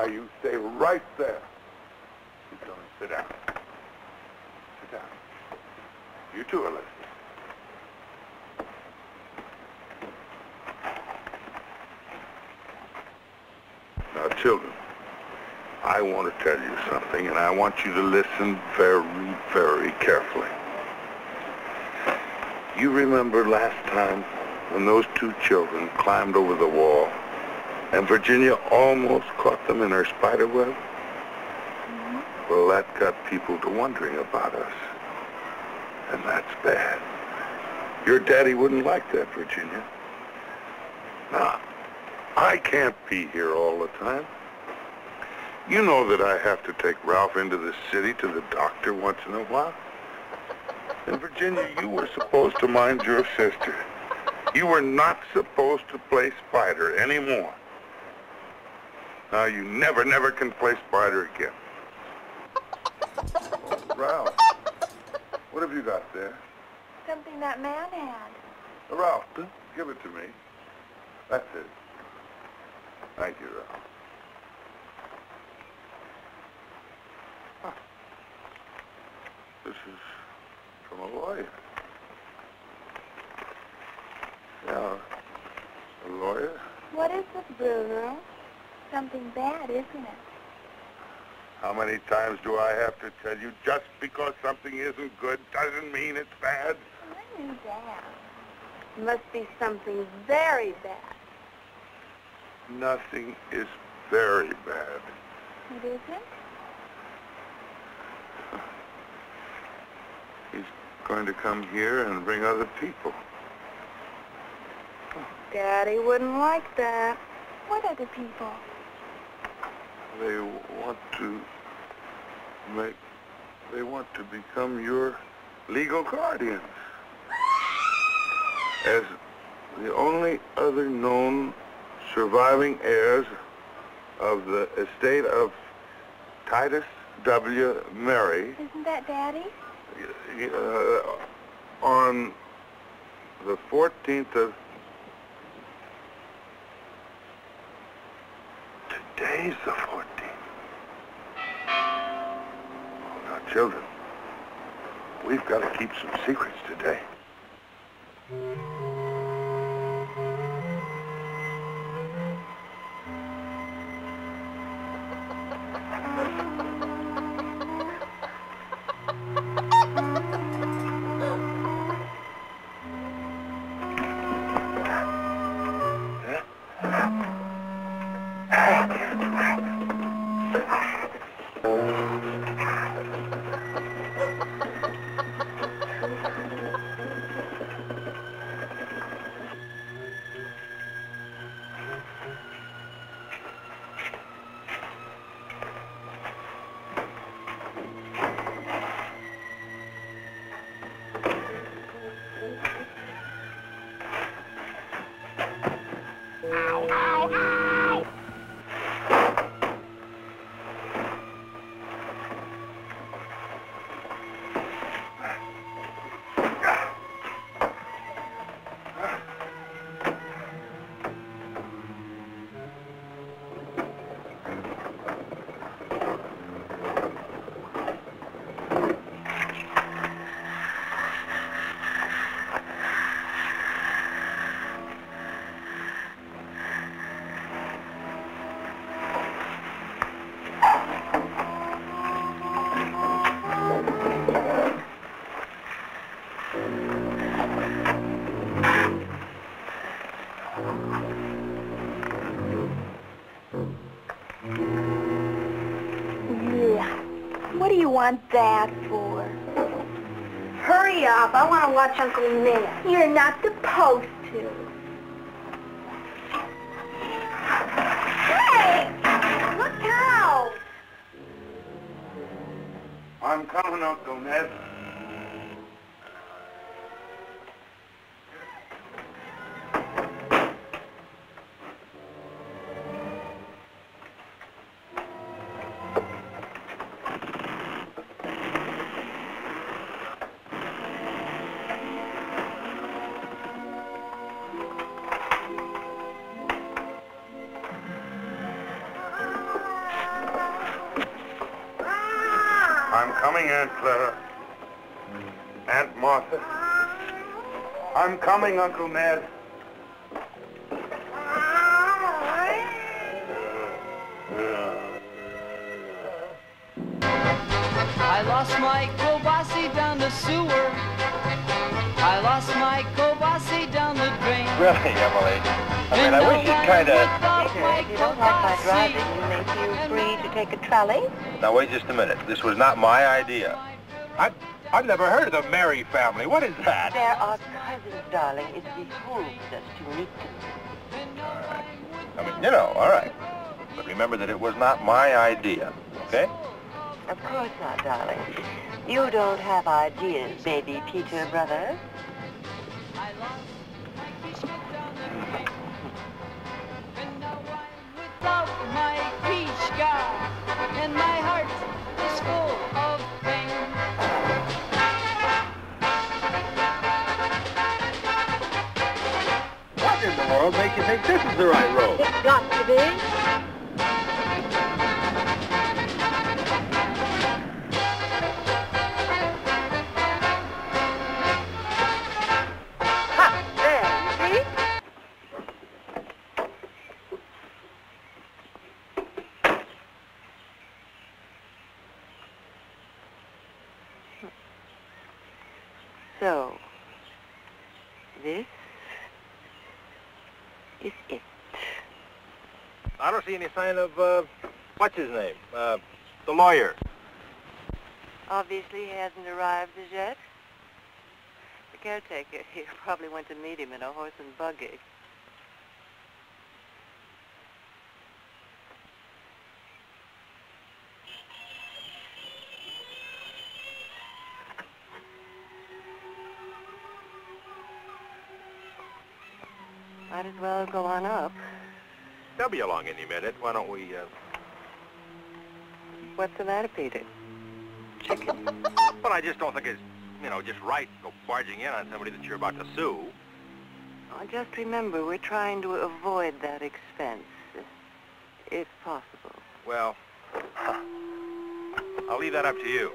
Now you stay right there. Keep going. Sit down. Sit down. You too are listening. Now, children, I want to tell you something, and I want you to listen very, very carefully. You remember last time when those two children climbed over the wall and Virginia almost caught them in her spider web? Mm-hmm. Well, that got people to wondering about us, and that's bad. Your daddy wouldn't like that, Virginia. Now, I can't be here all the time. You know that I have to take Ralph into the city to the doctor once in a while. And Virginia, you were supposed to mind your sister. You were not supposed to play spider anymore. Now you never, never can play spider again. Ralph, what have you got there? Something that man had. Ralph, give it to me. That's it. Thank you, Ralph. Huh. This is from a lawyer. Yeah, a lawyer. What is it, Bruno? Something bad, isn't it? How many times do I have to tell you, just because something isn't good doesn't mean it's bad? I knew that. It must be something very bad. Nothing is very bad. It isn't? He's going to come here and bring other people. Daddy wouldn't like that. What other people? They want to become your legal guardians. As the only other known surviving heirs of the estate of Titus W. Mary. Isn't that Daddy? On the 14th of... Today's the 14th. Oh, now, children, we've got to keep some secrets today. What do you want that for? Hurry up. I want to watch Uncle Nick. You're not supposed to. Hey! Look out! I'm coming, Uncle Ned. coming, Aunt Clara. Aunt Martha. I'm coming, Uncle Ned. I lost my Kobasi down the sewer. I lost my Kobasi down the drain. Really, Emily? I wish you'd kind of... If you don't like my driving, you may feel free to take a trolley. Now, wait just a minute. This was not my idea. I've never heard of the Mary family. What is that? There are cousins, darling. It behooves us to meet them. All right. All right. But remember that it was not my idea, okay? Of course not, darling. You don't have ideas, baby Peter, brother. I lost my Kishka down the drain. And now I'm without my Kishka. And my heart is full of pain. What in the world makes you think this is the right road? It's got to be. So, this is it. I don't see any sign of, what's his name? The lawyer. Obviously, he hasn't arrived as yet. The caretaker here probably went to meet him in a horse and buggy. Might as well go on up. They'll be along any minute. Why don't we, What's the matter, Peter? Chicken? Well, I just don't think it's, just right to go barging in on somebody that you're about to sue. Oh, just remember, we're trying to avoid that expense, if possible. Well, I'll leave that up to you.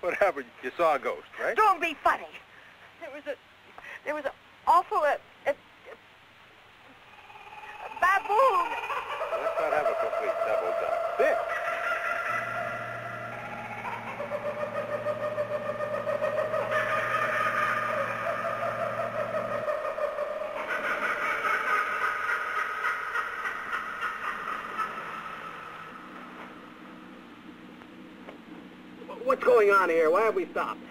What happened? You saw a ghost, right? Don't be funny. There was an awful baboon. Let's not have a complete double duck. Dick! What's going on here? Why have we stopped?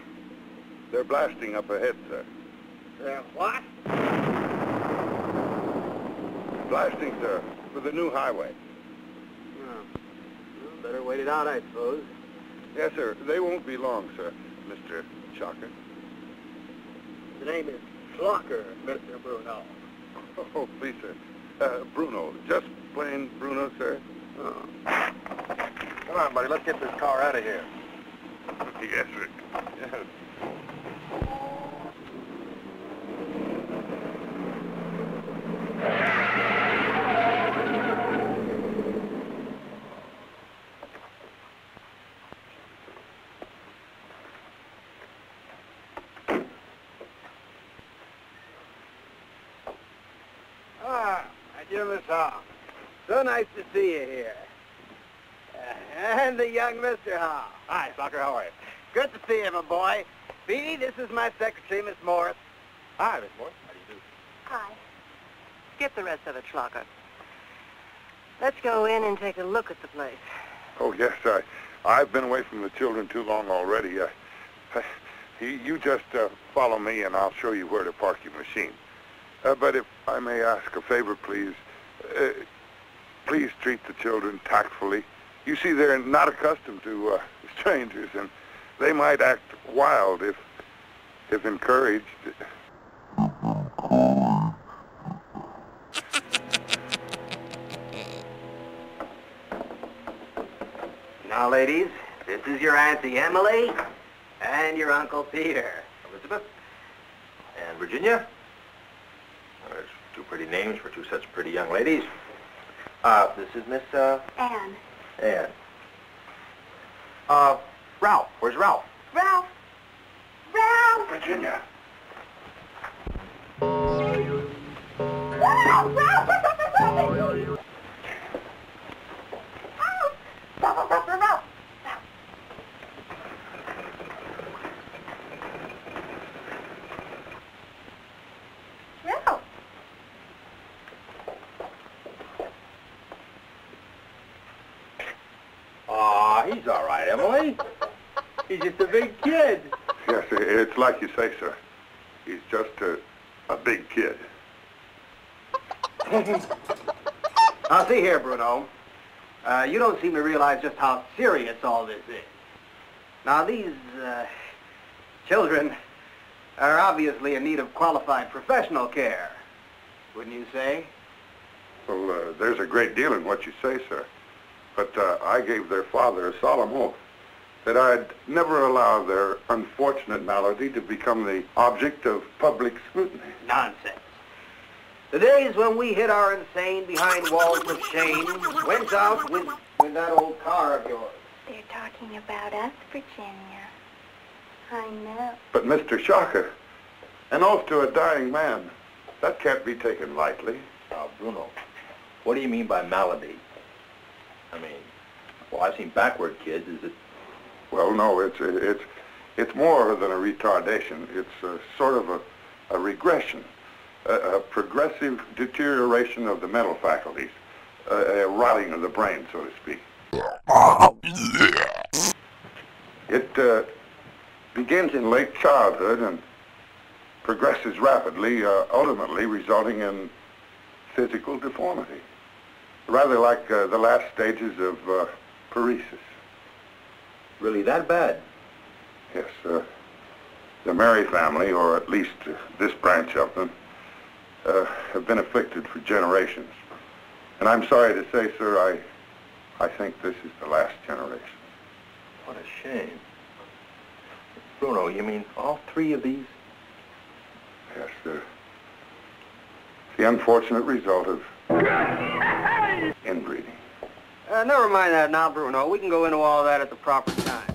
They're blasting up ahead, sir. What? Blasting, sir, for the new highway. Oh. Well, better wait it out, I suppose. Yes, sir. They won't be long, sir, Mr. Shocker. The name is Schlocker, Mr. Bruno. Oh, please, sir. Bruno. Just plain Bruno, sir. Oh. Come on, buddy. Let's get this car out of here. Yes, sir. Yes. So nice to see you here. And the young Mr. Howe. Hi, Schlocker, how are you? Good to see you, my boy. Beanie, this is my secretary, Miss Morris. Hi, Miss Morris. How do you do? Hi. Skip the rest of it, Schlocker. Let's go in and take a look at the place. Oh, yes, I've been away from the children too long already. You just follow me, and I'll show you where to park your machine. But if I may ask a favor, please, please treat the children tactfully. You see, they're not accustomed to strangers, and they might act wild if encouraged. Now, ladies, this is your Auntie Emily and your Uncle Peter. Elizabeth? And Virginia? Well, there's two pretty names for two such pretty young ladies. This is Miss, Anne. Ann. Ralph. Where's Ralph? Ralph! Ralph! Virginia. Ralph! Ralph! Ralph! Ralph! Ralph! Aw, he's all right, Emily. He's just a big kid. Yes, it's like you say, sir. He's just a big kid. Now, see here, Bruno. You don't seem to realize just how serious all this is. Now, these children are obviously in need of qualified professional care, wouldn't you say? Well, there's a great deal in what you say, sir. But I gave their father a solemn oath that I'd never allow their unfortunate malady to become the object of public scrutiny. Nonsense. The days when we hid our insane behind walls of shame went out with that old car of yours. They're talking about us, Virginia. I know. But, Mr. Shocker, an oath to a dying man, that can't be taken lightly. Bruno, what do you mean by malady? I mean, well, I've seen backward kids. Is it? Well, no, it's more than a retardation. It's sort of a regression, a progressive deterioration of the mental faculties, a rotting of the brain, so to speak. It begins in late childhood and progresses rapidly, ultimately resulting in physical deformity, rather like the last stages of paresis. Really that bad? Yes, the Mary family, or at least this branch of them, have been afflicted for generations. And I'm sorry to say, sir, I think this is the last generation. What a shame. Bruno, you mean all three of these? Yes, sir. The unfortunate result of inbreeding. Never mind that now, Bruno. We can go into all that at the proper time.